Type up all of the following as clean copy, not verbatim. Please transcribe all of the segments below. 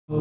ओंकारं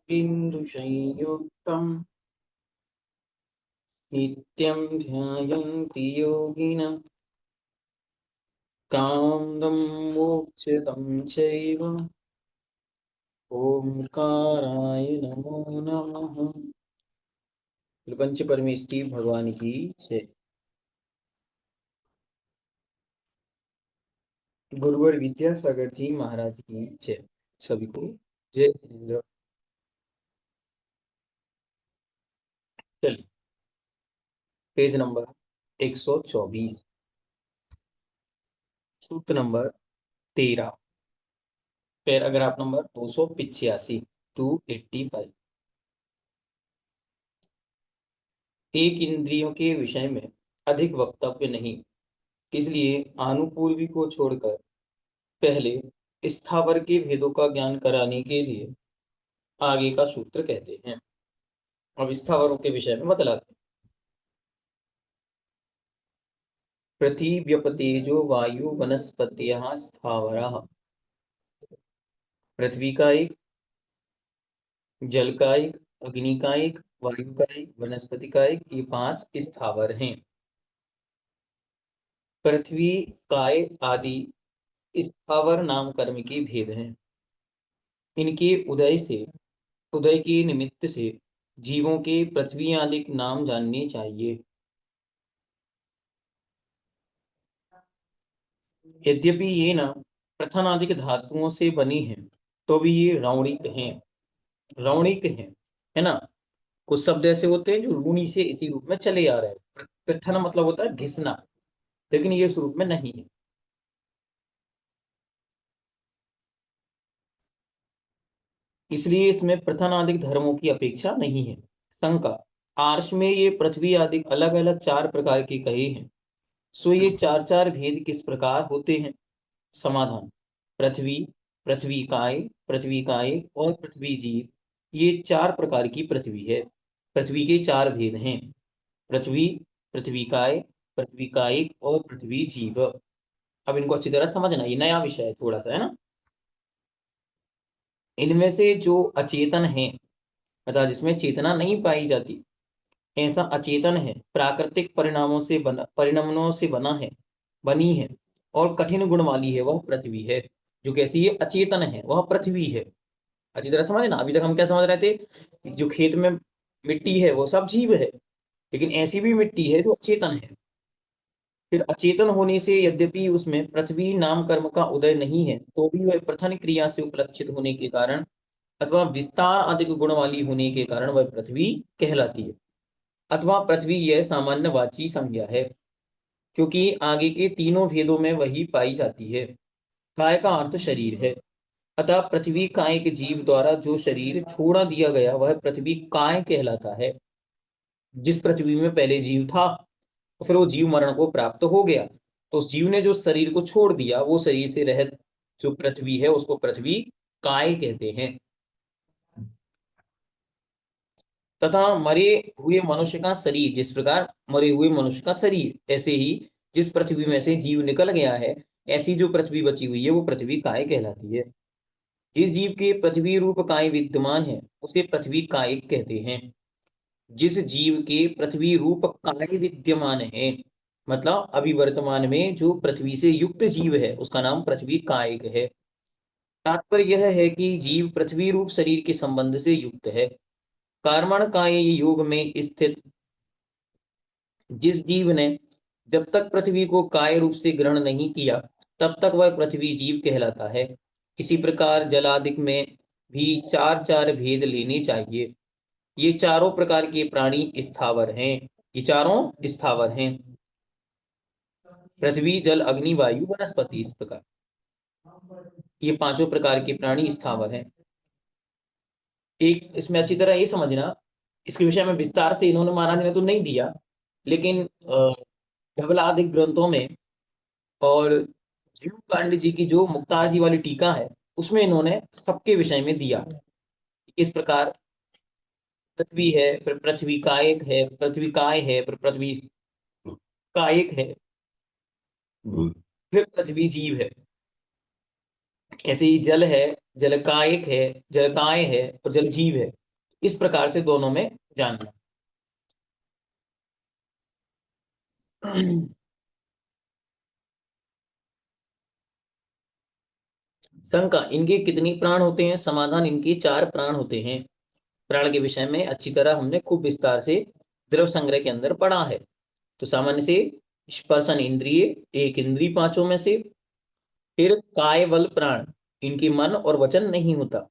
बिन्दुसंयुक्तं नित्यं ध्यायन्ति योगिनः कामं मोक्षदं चैव ओंकाराय नमो नमः। पंच परमेष्ठी भगवान की जय। गुरुवर विद्यासागर जी महाराज की जय। सभी को जय हिंद। चलिए, पेज नंबर 124, सूत्र नंबर 13, पैराग्राफ नंबर 285, 285। एक इंद्रियों के विषय में अधिक वक्तव्य नहीं, इसलिए आनुपूर्वी को छोड़कर पहले स्थावर के भेदों का ज्ञान कराने के लिए आगे का सूत्र कहते हैं। अब स्थावरों के विषय में बतलाते हैं। पृथिव्यपतेजो वायु वनस्पतियः स्थावरः। पृथ्वी का एक, जल का एक, अग्नि का एक, वायु का एक, वनस्पति का एक, ये 5 स्थावर हैं। पृथ्वी, काय आदि स्थावर नाम कर्म के भेद हैं। इनके उदय के निमित्त से जीवों के पृथ्वी आदि नाम जानने चाहिए। यद्यपि ये नाम प्रथनादिक धातुओं से बनी हैं, तो भी ये रौणिक हैं। रौणिक हैं, है ना। कुछ शब्द ऐसे होते हैं जो रूणी से इसी रूप में चले आ रहे हैं। प्रथन मतलब होता है घिसना, लेकिन ये इस रूप में नहीं है। इसलिए इसमें प्रथनादिक धर्मों की अपेक्षा नहीं है। शंका, आर्ष में ये पृथ्वी आदि अलग अलग 4 प्रकार के कहे हैं, सो ये 4 भेद किस प्रकार होते हैं? समाधान, पृथ्वी, पृथ्वी काय, पृथ्वी काय और पृथ्वी जीव, ये 4 प्रकार की पृथ्वी है। पृथ्वी के 4 भेद हैं, पृथ्वी, पृथ्वी काय, पृथ्वी कायिक और पृथ्वी जीव। अब इनको अच्छी तरह समझना, ये नया विषय है थोड़ा सा, है ना। इनमें से जो अचेतन है, अर्थात जिसमें चेतना नहीं पाई जाती, ऐसा अचेतन है, प्राकृतिक परिणामों से बनी है और कठिन गुण वाली है, वह पृथ्वी है। जो कैसी है? अचेतन है, वह पृथ्वी है। अच्छी तरह समझे ना। अभी तक हम क्या समझ रहे थे? जो खेत में मिट्टी है वो सब जीव है, लेकिन ऐसी भी मिट्टी है जो अचेतन है। फिर अचेतन होने से यद्यपि उसमें पृथ्वी नाम कर्म का उदय नहीं है, तो भी वह प्रथन क्रिया से उपलक्षित होने के कारण अथवा विस्तार अधिक गुण वाली होने के कारण वह पृथ्वी कहलाती है। अथवा पृथ्वी यह सामान्य वाची संज्ञा है, क्योंकि आगे के तीनों भेदों में वही पाई जाती है। काय का अर्थ शरीर है, अतः पृथ्वी काय के जीव द्वारा जो शरीर छोड़ा दिया गया वह पृथ्वी काय कहलाता है। जिस पृथ्वी में पहले जीव था, तो फिर वो जीव मरण को प्राप्त हो गया, तो उस जीव ने जो शरीर को छोड़ दिया, वो शरीर से रहित जो पृथ्वी है उसको पृथ्वी काय कहते हैं। तथा मरे हुए मनुष्य का शरीर, जिस प्रकार मरे हुए मनुष्य का शरीर, ऐसे ही जिस पृथ्वी में से जीव निकल गया है, ऐसी जो पृथ्वी बची हुई है वो पृथ्वी काय कहलाती है। जिस जीव के पृथ्वी रूप काय विद्यमान है उसे पृथ्वी कायिक कहते हैं। जिस जीव के पृथ्वी रूप काय विद्यमान है, मतलब अभी वर्तमान में जो पृथ्वी से युक्त जीव है, उसका नाम पृथ्वी कायिक है। तात्पर्य यह है कि जीव पृथ्वी रूप शरीर के संबंध से युक्त है। कर्मण काय योग में स्थित जिस जीव ने जब तक पृथ्वी को काय रूप से ग्रहण नहीं किया, तब तक वह पृथ्वी जीव कहलाता है। इसी प्रकार जलादिक में भी 4 भेद लेने चाहिए। ये चारों प्रकार के प्राणी स्थावर हैं। ये चारों स्थावर हैं, पृथ्वी, जल, अग्नि, वायु, वनस्पति, इस प्रकार। ये पांचों प्रकार के प्राणी स्थावर हैं। एक इसमें अच्छी तरह ये समझना, इसके विषय में विस्तार से इन्होंने महाराज ने तो नहीं दिया, लेकिन धवला आदि ग्रंथों में और जीव पांडे जी की जो मुक्तार जी वाली टीका है उसमें इन्होंने सबके विषय में दिया। इस प्रकार पृथ्वी है, फिर पृथ्वी कायक है, पृथ्वी काय है, फिर पृथ्वी कायक है, फिर पृथ्वी जीव है। ऐसे ही जल है, जल कायक है, जल काय है और जल जीव है। इस प्रकार से दोनों में जानना। शंका, इनके कितनी प्राण होते हैं? समाधान, इनके चार प्राण होते हैं। प्राण के विषय में अच्छी तरह हमने खूब विस्तार से द्रव संग्रह के अंदर पढ़ा है। तो सामान्य से स्पर्शन इंद्रिय, एक इंद्रिय पांचों में से। फिर काय बल प्राण, इनकी मन और वचन नहीं होता।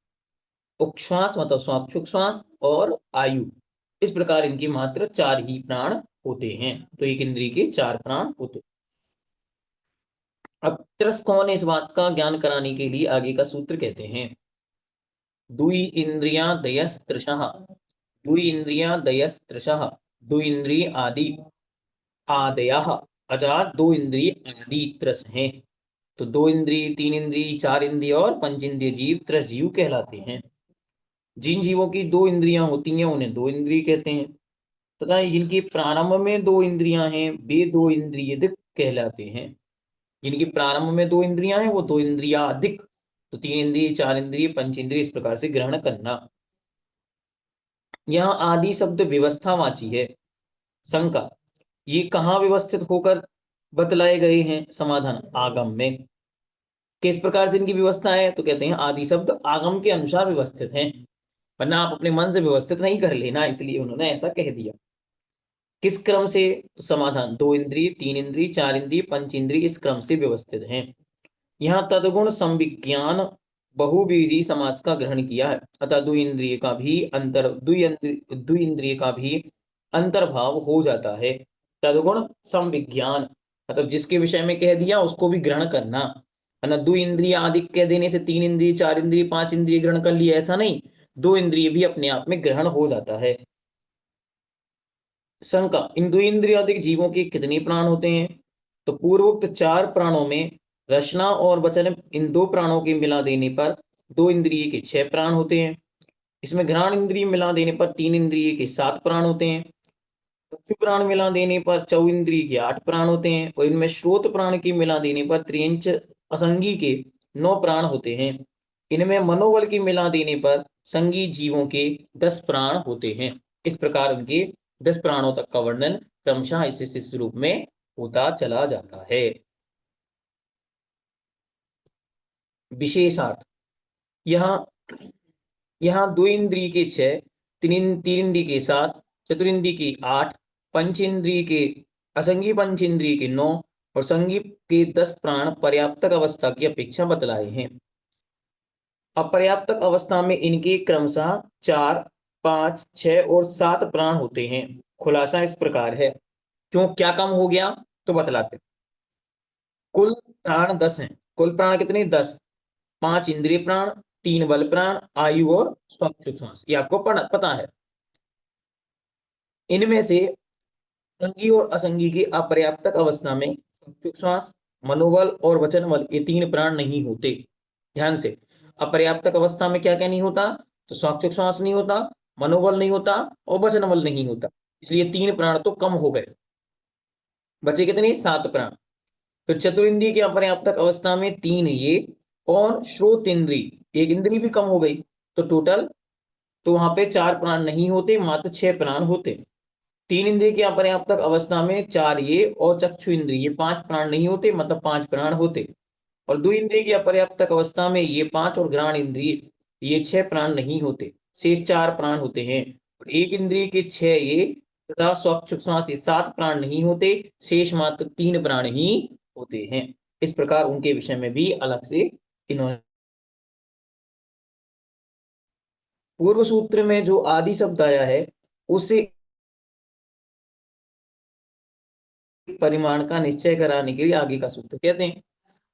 उच्छ्वास मतलब स्वाक्षुक श्वास और आयु, इस प्रकार इनकी मात्र चार ही प्राण होते हैं। तो एक इंद्रिय के चार प्राण होते। अब त्रस कौन है, इस बात का ज्ञान कराने के लिए आगे का सूत्र कहते हैं। दुई इंद्रिया दयस्त्रशः, दुई इंद्रिया दयस्त्रशः, दो इंद्रिय आदि आदयः, अर्थात दो इंद्रिय आदि त्रस हैं। तो दो इंद्रिय, तीन इंद्रिय, चार इंद्रिय और पंच इंद्रिय जीव त्रस जीव कहलाते हैं। जिन जीवों की दो इंद्रियां होती हैं उन्हें दो इंद्रिय कहते हैं, तथा जिनकी प्रारंभ में दो इंद्रियां हैं वे दो इंद्रिय कहलाते हैं। जिनकी प्रारंभ में दो इंद्रियां हैं वो दो इंद्रिया अधिक। तो तीन इंद्रिय, चार इंद्रिय, पंच इंद्रिय, इस प्रकार से ग्रहण करना। यहाँ आदि शब्द व्यवस्थावाची है। शंका, ये कहाँ व्यवस्थित होकर बतलाए गए हैं? समाधान, आगम में। किस प्रकार से इनकी व्यवस्था है? तो कहते हैं आदि शब्द आगम के अनुसार व्यवस्थित हैं, वरना आप अपने मन से व्यवस्थित नहीं कर लेना, इसलिए उन्होंने ऐसा कह दिया। किस क्रम से? समाधान, दो इंद्रिय, तीन इंद्रिय, चार इंद्रिय, पंच इंद्रिय, इस क्रम से व्यवस्थित हैं। यहाँ तदगुण संविज्ञान बहुव्रीहि समास का ग्रहण किया है, अतः द्विइंद्रिय का भी द्विइंद्रिय का भी अंतर्भाव हो जाता है। तदगुण संविज्ञान मतलब जिसके विषय में कह दिया उसको भी ग्रहण करना, है ना। द्विइंद्रिय आदि कह देने से तीन इंद्रिय, चार इंद्रिय, पांच इंद्रिय ग्रहण कर लिया, ऐसा नहीं, दो इंद्रिय भी अपने आप में ग्रहण हो जाता है। शंका, इन दो इंद्रियादिक जीवों के कितने प्राण होते हैं? तो पूर्वोक्त चार प्राणों में रचना और वचन, इन दो प्राणों के मिला देने पर दो इंद्रिय के छह प्राण होते हैं। इसमें घ्राण इंद्रिय मिला देने पर तीन इंद्रिय के सात प्राण होते हैं। चक्षु प्राण मिला देने पर चौ इंद्रिय के आठ प्राण होते हैं, और इनमें श्रोत प्राण की मिला देने पर त्रियंच असंगी के नौ प्राण होते हैं। इनमें मनोबल की मिला देने पर संगी जीवों के 10 प्राण होते हैं। इस प्रकार उनके 10 प्राणों तक का वर्णन क्रमशः इस रूप में होता चला जाता है। विशेषार्थ, यहाँ यहाँ दो इंद्रिय के छह, तीन इंद्रिय के सात, चतुरिंद्रिय की आठ, पंच इंद्रिय के असंगी पंच इंद्रिय के नौ और संगी के 10 प्राण पर्याप्तक अवस्था की अपेक्षा बतलाए हैं। अपर्याप्तक अवस्था में इनके क्रमशः 4, 5, 6 और 7 प्राण होते हैं। खुलासा इस प्रकार है। क्यों, क्या कम हो गया? तो बतलाते। कुल प्राण 10 हैं। कुल प्राण कितने? 10। 5 इंद्रिय प्राण, 3 बल प्राण, आयु और श्वास, ये आपको पता है। इनमें से संगी और असंगी की अपर्याप्तक अवस्था में श्वास, मनोबल और वचन बल, ये 3 प्राण नहीं होते। ध्यान से, अपर्याप्तक अवस्था में क्या क्या नहीं होता? तो स्वाक्षुक श्वास नहीं होता, मनोबल नहीं होता और वचन बल नहीं होता, इसलिए 3 प्राण तो कम हो गए। बचे कितने? 7 प्राण। फिर चतुरिंद्रिय की अपर्याप्तक अवस्था में 3 ये और श्रोत इंद्रिय, एक इंद्रिय भी कम हो गई, तो टोटल तो वहां पे 4 प्राण नहीं होते, मात्र 6 प्राण होते। तीन इंद्रिय की अपर्याप्तक अवस्था में 4 ये और चक्षु इंद्रिय, ये 5 प्राण नहीं होते, मतलब 5 प्राण होते। और दो इंद्रिय की अपर्याप्तक अवस्था में ये 5 और घ्राण इंद्रिय, ये 6 प्राण नहीं होते, शेष 4 प्राण होते हैं। एक इंद्रिय के 6 ये तथा स्वाक्षुश्वास, ये 7 प्राण नहीं होते, शेष मात्र 3 प्राण ही होते हैं। इस प्रकार उनके विषय में भी अलग से इन्होंने पूर्व सूत्र में जो आदि शब्द आया है उसे परिमाण का निश्चय कराने के लिए आगे का सूत्र कहते हैं।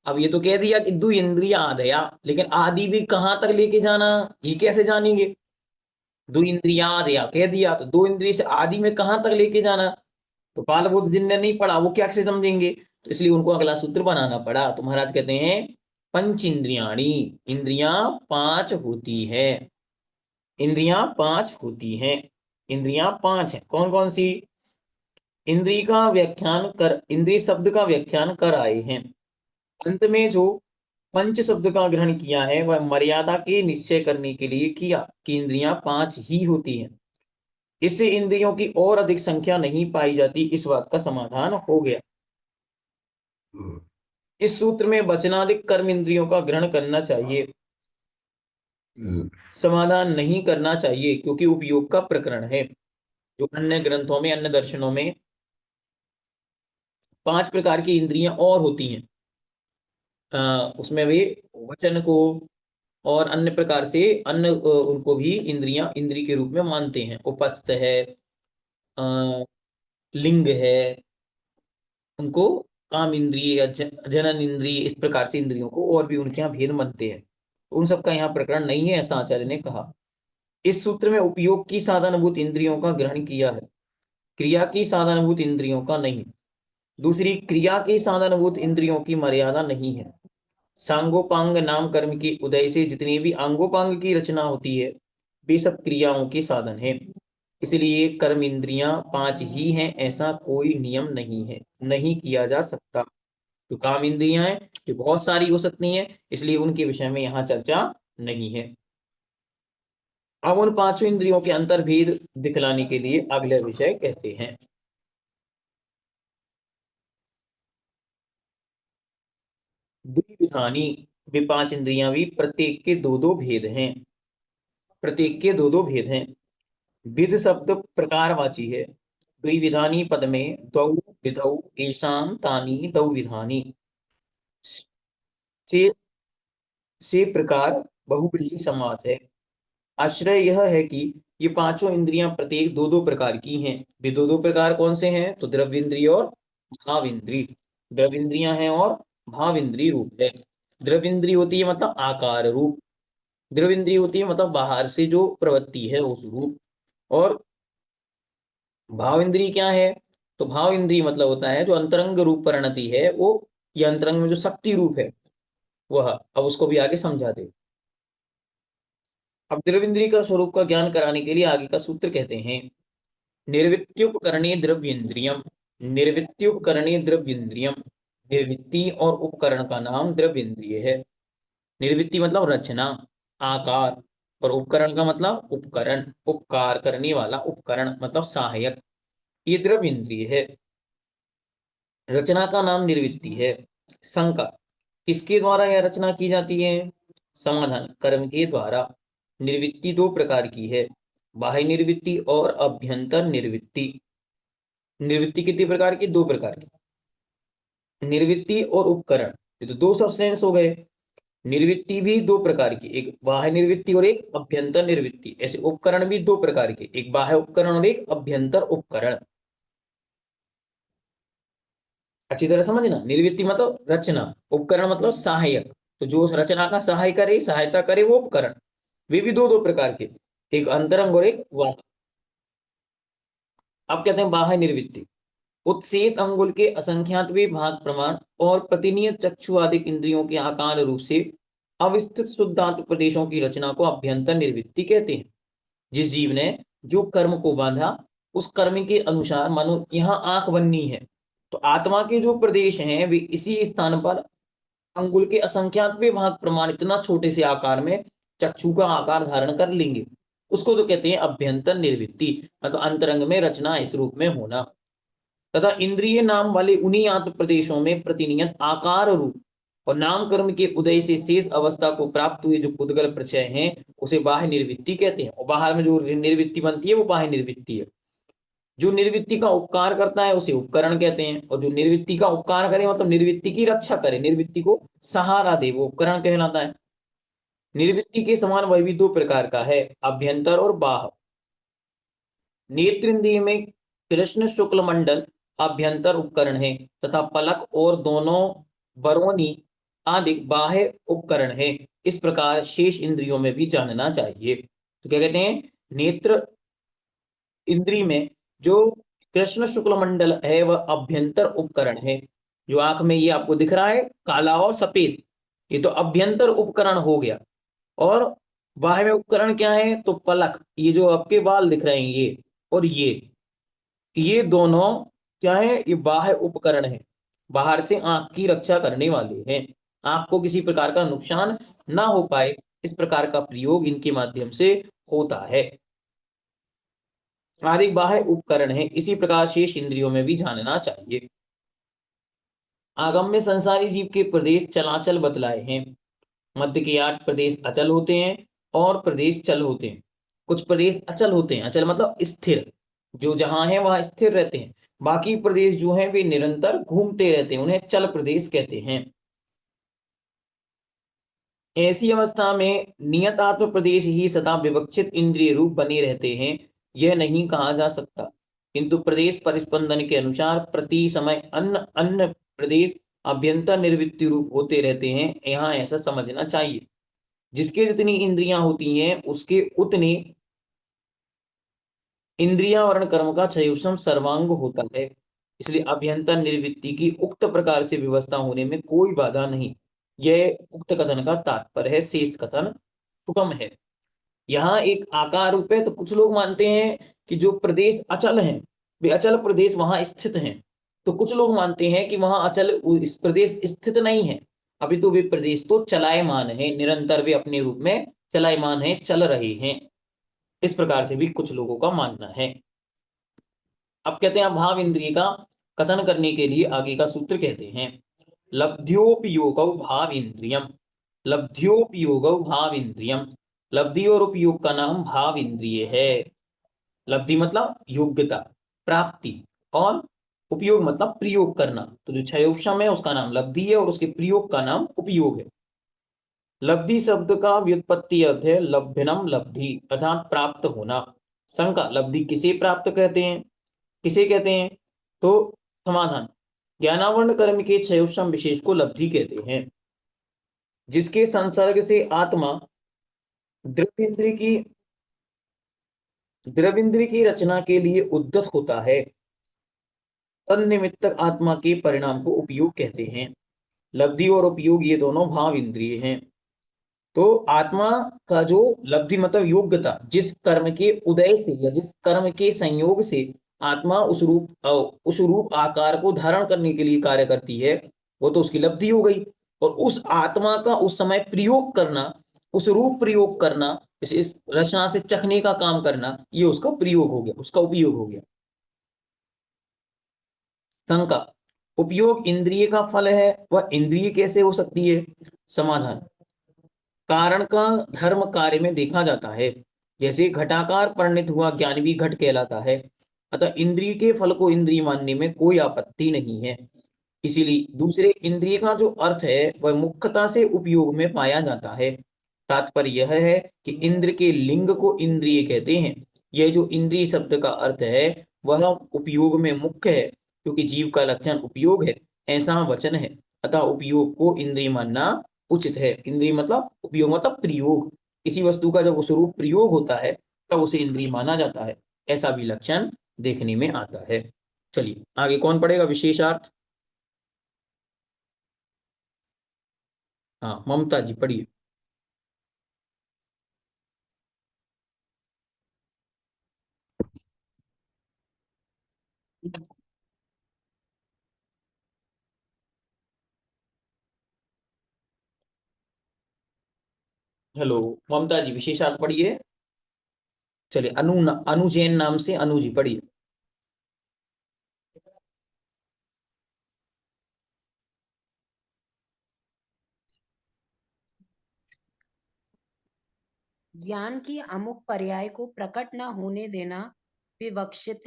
अब ये तो कह दिया कि दो इंद्रिया आदया, लेकिन आदि भी कहाँ तक लेके जाना, ये कैसे जानेंगे? दो इंद्रिया आदया कह दिया तो दो इंद्रिय से आदि में कहाँ तक लेके जाना, तो बालबोध जिनने नहीं पढ़ा वो क्या से समझेंगे? तो इसलिए उनको अगला सूत्र बनाना पड़ा। तो महाराज कहते हैं पंच इंद्रियाणी, इंद्रियां पांच होती है, इंद्रियां पांच होती हैं, इंद्रियां पांच है। कौन कौन सी? इंद्रिय का व्याख्यान कर, इंद्रिय शब्द का व्याख्यान कर आए हैं। अंत में जो पंच शब्द का ग्रहण किया है वह मर्यादा के निश्चय करने के लिए किया कि इंद्रियां पांच ही होती हैं, इससे इंद्रियों की और अधिक संख्या नहीं पाई जाती, इस बात का समाधान हो गया। इस सूत्र में वचनाधिक कर्म इंद्रियों का ग्रहण करना चाहिए, समाधान नहीं करना चाहिए, क्योंकि उपयोग का प्रकरण है। जो अन्य ग्रंथों में, अन्य दर्शनों में पांच प्रकार की इंद्रियां और होती हैं, उसमें वे वचन को और अन्य प्रकार से अन्य उनको भी इंद्रियां इंद्रिय के रूप में मानते हैं। उपस्थ है, अ, लिंग है, उनको काम इंद्रिय या जनन इंद्रिय, इस प्रकार से इंद्रियों को और भी उनके यहाँ भेद मानते हैं। उन सबका यहाँ प्रकरण नहीं है, ऐसा आचार्य ने कहा। इस सूत्र में उपयोग की साधनभूत इंद्रियों का ग्रहण किया है, क्रिया की साधनभूत इंद्रियों का नहीं। दूसरी, क्रिया की साधनभूत इंद्रियों की मर्यादा नहीं है। सांगोपांग नाम कर्म के उदय से जितनी भी अंगोपांग की रचना होती है वे सब क्रियाओं के साधन है। इसलिए कर्म इंद्रियां पांच ही हैं, ऐसा कोई नियम नहीं है, नहीं किया जा सकता। तो काम इंद्रियां हैं ये बहुत सारी हो सकती हैं, इसलिए उनके विषय में यहाँ चर्चा नहीं है। अब उन पांचों इंद्रियों के अंतर्भेद दिखलाने के लिए अगले विषय कहते हैं द्विविधानी। वे पांच इंद्रियां भी प्रत्येक के दो दो भेद हैं, प्रत्येक के दो दो भेद हैं। विध शब्द प्रकारवाची है। द्विविधानी पद में द्वौ विधौ येषां तानि द्वौ विधानी से प्रकार बहुब्रीहि समास है। आश्रय यह है कि ये पांचों इंद्रियां प्रत्येक दो दो प्रकार की हैं। वे दो दो प्रकार कौन से हैं? तो द्रव्य इंद्रिय और भाव इंद्रिय। द्रव्य इंद्रियां हैं और भाव इंद्रिय रूप है। द्रव्य इंद्रिय होती है मतलब आकार रूप, द्रव्य इंद्रिय होती है मतलब बाहर से जो प्रवृत्ति है उस रूप। और भाव इंद्रिय क्या है? तो भाव इंद्रिय मतलब होता है जो अंतरंग रूप परिणति है वो, ये अंतरंग में जो शक्ति रूप है वह। अब उसको भी आगे समझा दे। अब द्रव्येंद्रिय का स्वरूप का ज्ञान कराने के लिए आगे का सूत्र कहते हैं निर्वित्युपकरणे द्रव्येंद्रियम, निर्वित्युपकरणे द्रव्येंद्रियम। निर्वित्ति और उपकरण का नाम द्रव्येंद्रिय है। निर्वित्ति मतलब रचना, आकार, और उपकरण का मतलब उपकरण, उपकार करने वाला उपकरण मतलब सहायक, ये द्रव्येंद्रिय है। रचना का नाम निर्वित्ति है। शंका, किसके द्वारा यह रचना की जाती है? समाधान, कर्म के द्वारा। निर्वित्ति दो प्रकार की है, बाह्य निर्वित्ति और अभ्यंतर निर्वित्ति। निर्वित्ति कितनी प्रकार की? दो प्रकार की। निर्वित्ति और उपकरण, ये तो दो सब्सटेंस हो गए। निर्वित्ति भी दो प्रकार की, एक बाह्य निर्वित्ति और एक अभ्यंतर निर्वित्ति। ऐसे उपकरण भी दो प्रकार के, एक बाह्य उपकरण और एक अभ्यंतर उपकरण। अच्छी तरह समझना, निर्वित्ति मतलब रचना, उपकरण मतलब सहायक। तो जो रचना का सहाय करे, सहायता करे, वो उपकरण। वे भी दो दो प्रकार के, एक अंतरंग और एक बाह्य। अब कहते हैं बाह्य निर्वित्ति, उत्सेत अंगुल के असंख्यात भाग प्रमाण और प्रतिनियत चक्षु आदि इंद्रियों के आकार रूप से अविस्तृत शुद्धांत प्रदेशों की रचना को अभ्यंतर निर्वित्ति कहते हैं। जिस जीव ने जो कर्म को बांधा उस कर्म के अनुसार, मानो यहाँ आंख बननी है तो आत्मा के जो प्रदेश हैं वे इसी स्थान पर अंगुल के असंख्यात भाग प्रमाण, इतना छोटे से आकार में चक्षु का आकार धारण कर लेंगे। उसको तो कहते हैं अभ्यंतर निर्वृत्ति, मतलब अंतरंग में रचना इस रूप में होना। तथा इंद्रिय नाम वाले उन्हीं आत्म प्रदेशों में प्रतिनियत आकार रूप और नाम कर्म के उदय से शेष अवस्था को प्राप्त हुए जो पुद्गल प्रचय हैं उसे बाह्य निर्वृत्ति कहते हैं। और बाहर में जो निर्वृत्ति बनती है वो बाह्य निर्वृत्ति है। जो निर्वृत्ति का उपकार करता है उसे उपकरण कहते हैं, और जो निर्वृत्ति का उपकार करे मतलब निर्वृत्ति की रक्षा करे, निर्वृत्ति को सहारा दे, वो उपकरण कहलाता है। निर्वृत्ति के समान वह भी दो प्रकार का है, अभ्यंतर और बाह्य। नेत्र इंद्रिय में कृष्ण शुक्ल मंडल अभ्यंतर उपकरण है, तथा पलक और दोनों बरौनी आदि बाह्य उपकरण है। इस प्रकार शेष इंद्रियों में भी जानना चाहिए। तो क्या कहते हैं, नेत्र इंद्री में जो कृष्ण शुक्ल मंडल है वह अभ्यंतर उपकरण है। जो आंख में ये आपको दिख रहा है काला और सफेद, ये तो अभ्यंतर उपकरण हो गया। और बाह्य में उपकरण क्या है, तो पलक, ये जो आपके बाल दिख रहे हैं ये, और ये दोनों क्या है, ये बाह्य उपकरण है, बाहर से आंख की रक्षा करने वाले हैं। आंख को किसी प्रकार का नुकसान ना हो पाए, इस प्रकार का प्रयोग इनके माध्यम से होता है। आदि बाह्य उपकरण है, इसी प्रकार शेष इंद्रियों में भी जानना चाहिए। आगम में संसारी जीव के प्रदेश चलाचल बतलाए हैं। मध्य के 8 प्रदेश अचल होते हैं और प्रदेश चल होते हैं। कुछ प्रदेश अचल होते हैं, अचल मतलब स्थिर, जो जहां है वहां स्थिर रहते हैं। बाकी प्रदेश जो हैं वे निरंतर घूमते रहते हैं, उन्हें चल प्रदेश कहते हैं। ऐसी अवस्था में नियतात्म प्रदेश ही सदा विवक्षित इंद्रिय रूप बने रहते हैं, यह नहीं कहा जा सकता। किंतु प्रदेश परिस्पंदन के अनुसार प्रति समय अन्य अन्य प्रदेश अभ्यंतर निर्वृत्ति रूप होते रहते हैं, यहाँ ऐसा समझना चाहिए। जिसके जितनी इंद्रियां होती हैं उसके उतने इंद्रिया वर्ण कर्म का क्षयोपम सर्वांग होता है। इसलिए अभ्यंतर निर्वृत्ति की उक्त प्रकार से व्यवस्था होने में कोई बाधा नहीं। यह उक्त कथन का तात्पर्य है, शेष कथन सुगम है। यहाँ एक आकार रूप है, तो कुछ लोग मानते हैं कि जो प्रदेश अचल हैं वे अचल प्रदेश वहां स्थित हैं, तो कुछ लोग मानते हैं कि वहां अचल इस प्रदेश स्थित नहीं है, अभी तो वे प्रदेश तो चलायमान है, निरंतर वे अपने रूप में चलायमान है, चल रहे हैं। इस प्रकार से भी कुछ लोगों का मानना है। अब कहते हैं भाव इंद्रिय का कथन करने के लिए आगे का सूत्र कहते हैं, लब्ध्योपयोगौ भाव इंद्रियम। लब्ध्योपयोगौ भाव इंद्रियम, लब्धि और उपयोग का नाम भाव इंद्रिय है। लब्धि मतलब योग्यता, प्राप्ति, और उपयोग मतलब प्रयोग करना। तो जो क्षयोपम है उसका नाम लब्धि है और उसके प्रयोग का नाम उपयोग है। लब्धि शब्द का व्युत्पत्ति अर्थ है लभ्यनम लब्धि, अर्थात प्राप्त होना। शंका, लब्धि किसे प्राप्त कहते हैं, किसे कहते हैं? तो समाधान, ज्ञानावरण कर्म के क्षयोपम विशेष को लब्धि कहते हैं। जिसके संसर्ग से आत्मा द्रविंद्री की रचना के लिए उद्यत होता है, तन्निमित्तक आत्मा के परिणाम को उपयोग कहते हैं। लब्धि और उपयोग ये दोनों भाव इंद्रिय हैं। तो आत्मा का जो लब्धि मतलब योग्यता, जिस कर्म के उदय से या जिस कर्म के संयोग से आत्मा उस रूप आकार को धारण करने के लिए कार्य करती है, वो तो उसकी लब्धि हो गई। और उस आत्मा का उस समय प्रयोग करना, उस रूप प्रयोग करना, इस रचना से चखने का काम करना, ये उसका प्रयोग हो गया, उसका उपयोग हो गया। शंका, उपयोग इंद्रिय का फल है, वह इंद्रिय कैसे हो सकती है? समाधान, कारण का धर्म कार्य में देखा जाता है। जैसे घटाकार परिणित हुआ ज्ञान भी घट कहलाता है, अतः इंद्रिय के फल को इंद्रिय मानने में कोई आपत्ति नहीं है। इसीलिए दूसरे इंद्रिय का जो अर्थ है वह मुख्यता से उपयोग में पाया जाता है। तात्पर्य यह है कि इंद्र के लिंग को इंद्रिय कहते हैं। यह जो इंद्रिय शब्द का अर्थ है वह उपयोग में मुख्य है, क्योंकि जीव का लक्षण उपयोग है, ऐसा वचन है। अतः उपयोग को इंद्रिय मानना उचित है। इंद्रिय मतलब उपयोग मतलब प्रयोग, किसी वस्तु का जब उस रूप प्रयोग होता है तब उसे इंद्रिय माना जाता है, ऐसा भी लक्षण देखने में आता है। चलिए आगे कौन पढ़ेगा विशेषार्थ? हाँ ममता जी पढ़िए। हेलो ममता जी विशेषार्थ पढ़िए। चलिए अनु जैन नाम से अनु जी पढ़िए। ज्ञान की अमुक पर्याय को प्रकट न होने देना विवक्षित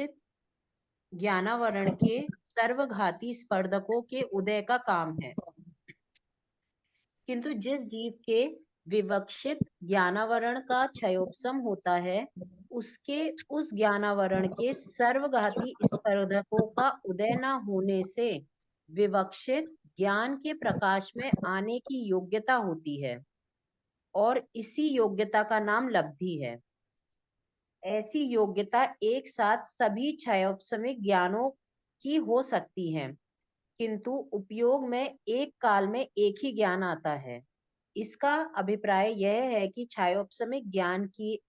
ज्ञानावरण के सर्वघाती स्पर्धकों के उदय का काम है। किंतु जिस जीव के विवक्षित ज्ञानावरण का क्षयोपम होता है, उसके उस ज्ञानावरण के सर्वघाती स्पर्धकों का उदय न होने से विवक्षित ज्ञान के प्रकाश में आने की योग्यता होती है और इसी योग्यता का नाम लब्धि है। ऐसी योग्यता एक साथ सभी क्षयोपशमिक ज्ञानों की हो सकती है, किंतु उपयोग में एक काल में एक ही ज्ञान आता है। इसका अभिप्राय यह है कि क्षयोपशमिक ज्ञान की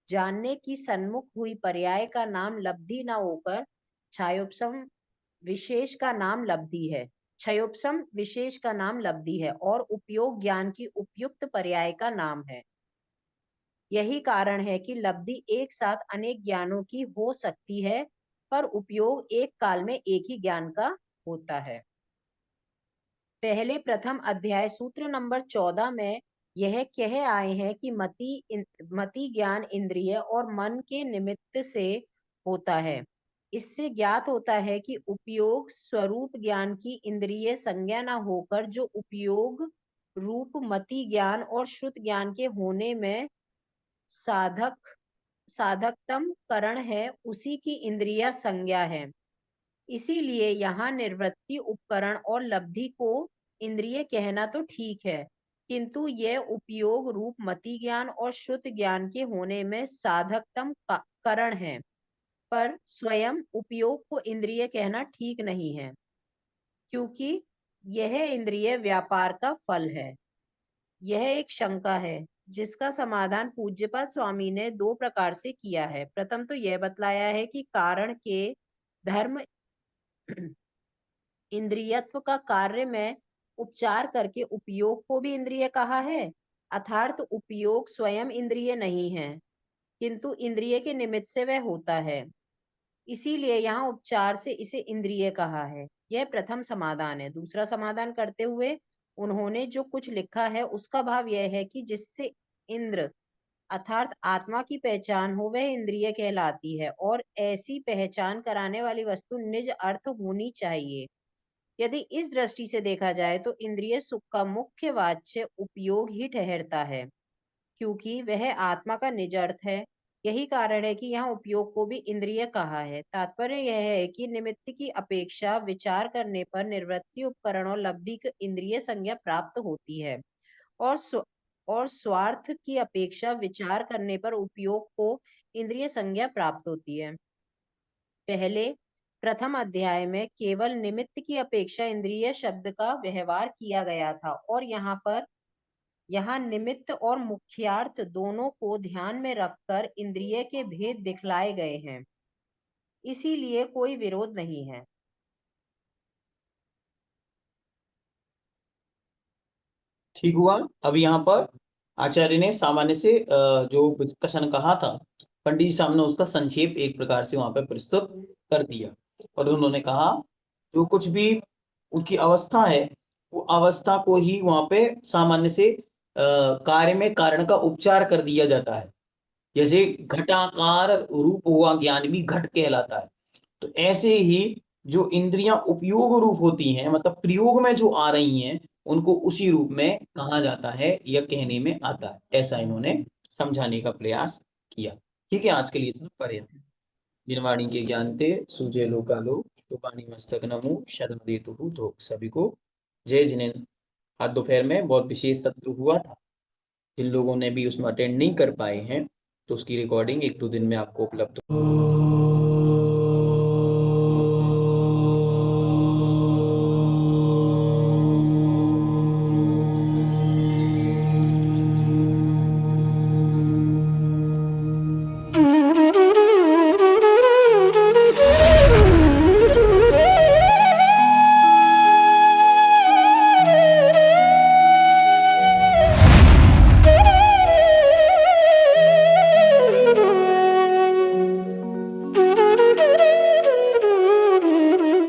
जानने की सन्मुख हुई पर्याय का नाम लब्धि न होकर क्षयोपशम विशेष का नाम लब्धि है, क्षयोपशम विशेष का नाम लब्धि है और उपयोग ज्ञान की उपयुक्त पर्याय का नाम है। यही कारण है कि लब्धि एक साथ अनेक ज्ञानों की हो सकती है, पर उपयोग एक काल में एक ही ज्ञान का होता है। पहले प्रथम अध्याय सूत्र नंबर 14 में यह कह आए हैं कि मति ज्ञान इंद्रिय और मन के निमित्त से होता है। इससे ज्ञात होता है कि उपयोग स्वरूप ज्ञान की इंद्रिय संज्ञा न होकर जो उपयोग रूप मति ज्ञान और श्रुत ज्ञान के होने में साधकतम करण है, उसी की इंद्रिय संज्ञा है। इसीलिए यहाँ निर्वृत्ति उपकरण और लब्धि को इंद्रिय कहना तो ठीक है, किंतु यह उपयोग रूप मति ज्ञान और श्रुत ज्ञान के होने में साधकतम करण है, पर स्वयं उपयोग को इंद्रिय कहना ठीक नहीं है, क्योंकि यह इंद्रिय व्यापार का फल है। यह एक शंका है जिसका समाधान पूज्यपाद स्वामी ने दो प्रकार से किया है। प्रथम तो यह बतलाया है कि कारण के धर्म इंद्रियत्व का कार्य में उपचार करके उपयोग को भी इंद्रिय कहा है, अर्थात उपयोग स्वयं इंद्रिय नहीं है, किंतु इंद्रिय के निमित्त से वह होता है, इसीलिए यहाँ उपचार से इसे इंद्रिय कहा है। यह प्रथम समाधान है। दूसरा समाधान करते हुए उन्होंने जो कुछ लिखा है उसका भाव यह है कि जिससे इंद्र अर्थात आत्मा की पहचान हो वह इंद्रिय कहलाती है, और ऐसी पहचान कराने वाली वस्तु निज अर्थ होनी चाहिए। यदि इस दृष्टि से देखा जाए तो इंद्रिय सुख का मुख्य वाच्य उपयोग ही ठहरता है, क्योंकि वह आत्मा का निज अर्थ है। यही कारण है कि यहाँ उपयोग को भी इंद्रिय कहा है। तात्पर्य यह है कि निमित्त की अपेक्षा विचार करने पर निर्वृत्ति उपकरण और लब्धि की इंद्रिय संज्ञा प्राप्त होती है, और और स्वार्थ की अपेक्षा विचार करने पर उपयोग को इंद्रिय संज्ञा प्राप्त होती है। पहले प्रथम अध्याय में केवल निमित्त की अपेक्षा इंद्रिय शब्द का व्यवहार किया गया था, और यहाँ निमित्त और मुख्यार्थ दोनों को ध्यान में रखकर इंद्रिय के भेद दिखलाए गए हैं, इसीलिए कोई विरोध नहीं है। ठीक हुआ। अब यहाँ पर आचार्य ने सामान्य से जो डिस्कशन कहा था, पंडित जी सामने उसका संक्षेप एक प्रकार से वहां पर प्रस्तुत कर दिया, और उन्होंने कहा जो कुछ भी उनकी अवस्था है वो अवस्था को ही वहां पे सामान्य से कार्य में कारण का उपचार कर दिया जाता है। जैसे घटाकार रूप हुआ ज्ञान भी घट कहलाता है, तो ऐसे ही जो इंद्रियां उपयोग रूप होती हैं, मतलब प्रयोग में जो आ रही हैं, उनको उसी रूप में कहा जाता है या कहने में आता है। ऐसा इन्होंने समझाने का प्रयास किया। ठीक है, आज के लिए इतना पर्याप्त। जिनवाणी के ज्ञान थे सूझे लोकालो, पानी मस्तक नमो शर्मदेतु तो सभी को जय जिनेन्द्र। आज दोपहर में बहुत विशेष सत्र हुआ था, जिन लोगों ने भी उसमें अटेंड नहीं कर पाए हैं तो उसकी रिकॉर्डिंग 1-2 दिन में आपको उपलब्ध